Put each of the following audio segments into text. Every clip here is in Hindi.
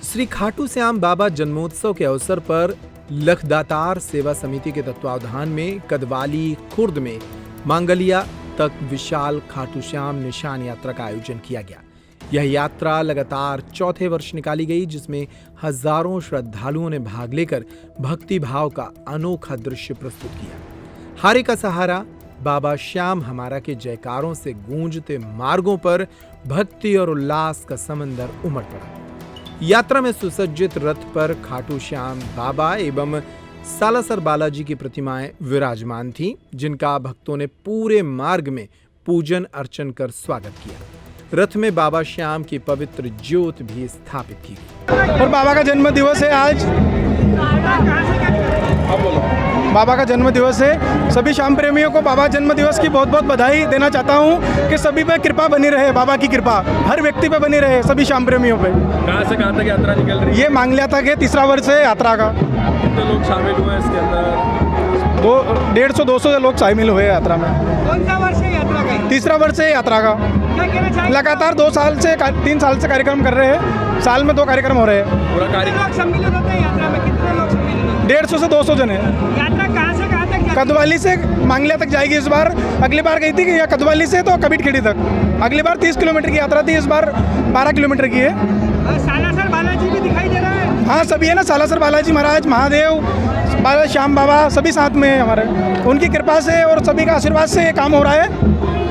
श्री खाटू श्याम बाबा जन्मोत्सव के अवसर पर लखदातार सेवा समिति के तत्वावधान में कदवाली खुर्द में मांगलिया तक विशाल खाटू श्याम निशान यात्रा का आयोजन किया गया। यह यात्रा लगातार चौथे वर्ष निकाली गई, जिसमें हजारों श्रद्धालुओं ने भाग लेकर भक्ति भाव का अनोखा दृश्य प्रस्तुत किया। हारे का सहारा बाबा श्याम हमारा के जयकारों से गूंजते मार्गों पर भक्ति और उल्लास का समंदर उमड़ पड़ा। यात्रा में सुसज्जित रथ पर खाटू श्याम बाबा एवं सालासर बालाजी की प्रतिमाएं विराजमान थीं, जिनका भक्तों ने पूरे मार्ग में पूजन अर्चन कर स्वागत किया। रथ में बाबा श्याम की पवित्र ज्योत भी स्थापित की गई। और बाबा का जन्म दिवस है आज। बाबा का जन्म दिवस है। सभी श्याम प्रेमियों को बाबा जन्म दिवस की बहुत बहुत बधाई देना चाहता हूँ कि सभी पे कृपा बनी रहे, बाबा की कृपा हर व्यक्ति पे बनी रहे, सभी श्याम प्रेमियों पे। कहाँ से कहाँ तक यात्रा निकल रही है? ये मांगलिया तक है, तीसरा वर्ष है यात्रा का। कितने लोग शामिल हुए इसके अंदर? 150-200 लोग शामिल हुए यात्रा में। कौन सा वर्ष है यात्रा का? तीसरा वर्ष है यात्रा का। क्या कहना चाहिए? लगातार 3 साल से कार्यक्रम कर रहे हैं। साल में 2 कार्यक्रम हो रहे हैं। पूरा कितने कार्यक्रम लोग सम्मिलित होते हैं यात्रा में? कितने लोग सम्मिलित होते 150 से 200 जन है। हैं? यात्रा कहाँ से कहाँ तक जाती है? कदवाली से मांगलिया तक जाएगी इस बार। अगली बार गई थी कि या कदवाली से तो कबीरखेड़ी तक। अगली बार 30 किलोमीटर की यात्रा थी, इस बार 12 किलोमीटर की है। और सालासर बालाजी भी दिखाई दे रहा है। हाँ, सभी है ना, सालासर बालाजी महाराज, महादेव, बाबा श्याम बाबा सभी साथ में है हमारे। उनकी कृपा से और सभी का आशीर्वाद से ये काम हो रहा है।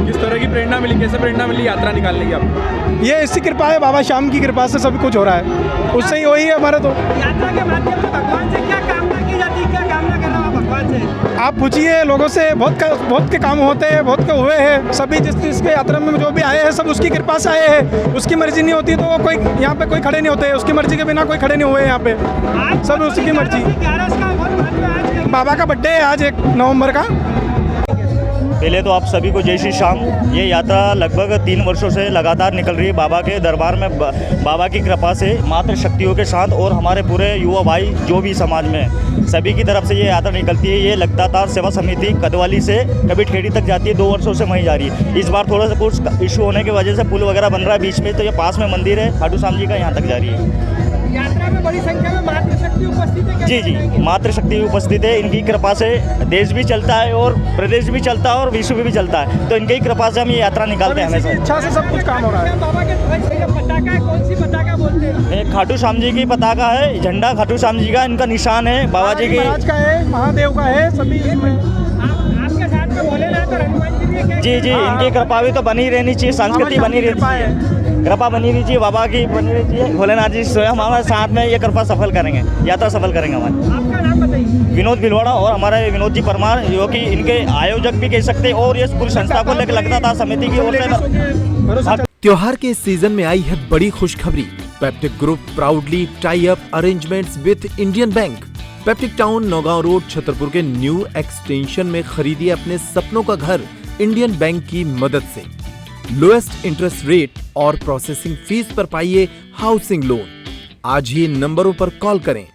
किस तरह की प्रेरणा मिली, कैसे प्रेरणा मिली यात्रा निकालने की आपको? ये इसकी कृपा है, बाबा श्याम की कृपा से सब कुछ हो रहा है। उससे ही वही है हमारा। तो यात्रा के माध्यम से भगवान से क्या कामना की जाती है? क्या कामना कर रहा हूँ भगवान से? आप पूछिए लोगों से, बहुत के काम होते हैं, बहुत के हुए हैं। सभी जिसके यात्रा में जो भी आए हैं सब उसकी कृपा से आए हैं। उसकी मर्जी नहीं होती तो कोई यहाँ पे कोई खड़े नहीं होते। उसकी मर्जी के बिना कोई खड़े नहीं हुए यहाँ पे। आज सब उसकी मर्जी। 11 का बहुत महत्व है आज। बाबा का बर्थडे है आज 1 नवंबर का। पहले तो आप सभी को जय श्री श्याम। ये यात्रा लगभग 3 वर्षों से लगातार निकल रही है बाबा के दरबार में। बाबा की कृपा से मातृ शक्तियों के साथ और हमारे पूरे युवा भाई जो भी समाज में सभी की तरफ से ये यात्रा निकलती है। ये लगातार सेवा समिति कदवाली से कबीरखेड़ी तक जाती है। 2 वर्षों से वहीं जा रही है। इस बार थोड़ा सा कुछ इशू होने की वजह से पुल वगैरह बन रहा है बीच में, तो ये पास में मंदिर है खाटू श्याम जी का, यहाँ तक जा रही है। यात्रा में बड़ी संख्या में मातृशक्ति उपस्थित है। जी जी, मातृशक्ति उपस्थित है। इनकी कृपा से देश भी चलता है और प्रदेश भी चलता है और विश्व भी चलता है। तो इनकी कृपा से हम ये यात्रा निकालते हैं हमेशा। इच्छा से सब कुछ काम हो रहा है। बाबा के ध्वज से पताका है, कौन सी पताका बोलते हैं? एक खाटू श्याम जी की पताका है, झंडा खाटू श्याम जी का, इनका निशान है बाबा जी की। महाराज का है, महादेव का है, सभी इसमें। आपके साथ में भोलेनाथ और हनुमान जी भी है क्या? जी जी, इनकी कृपा भी तो बनी रहनी चाहिए, संस्कृति बनी रहनी चाहिए, कृपा बनी रहनी चाहिए, बाबा की बनी रहनी चाहिए। भोलेनाथ जी स्वयं हमारे साथ में ये कृपा सफल करेंगे, यात्रा सफल करेंगे हमारी। आपका नाम बताइए। विनोद भिलवाड़ा और हमारे विनोद जी परमार, जो कि इनके आयोजक भी कह सकते हैं और ये पूरी संस्था को लेकर लगता था समिति की ओर से। त्योहार के इस सीजन में आई है बड़ी खुशखबरी। Peptic group proudly tie up arrangements with Indian bank. Peptic town Naugaon road Chhatarpur के न्यू एक्सटेंशन में खरीदिए अपने सपनों का घर इंडियन बैंक की मदद से। लोएस्ट इंटरेस्ट रेट और प्रोसेसिंग फीस पर पाइए हाउसिंग लोन। आज ही इन नंबरों पर कॉल करें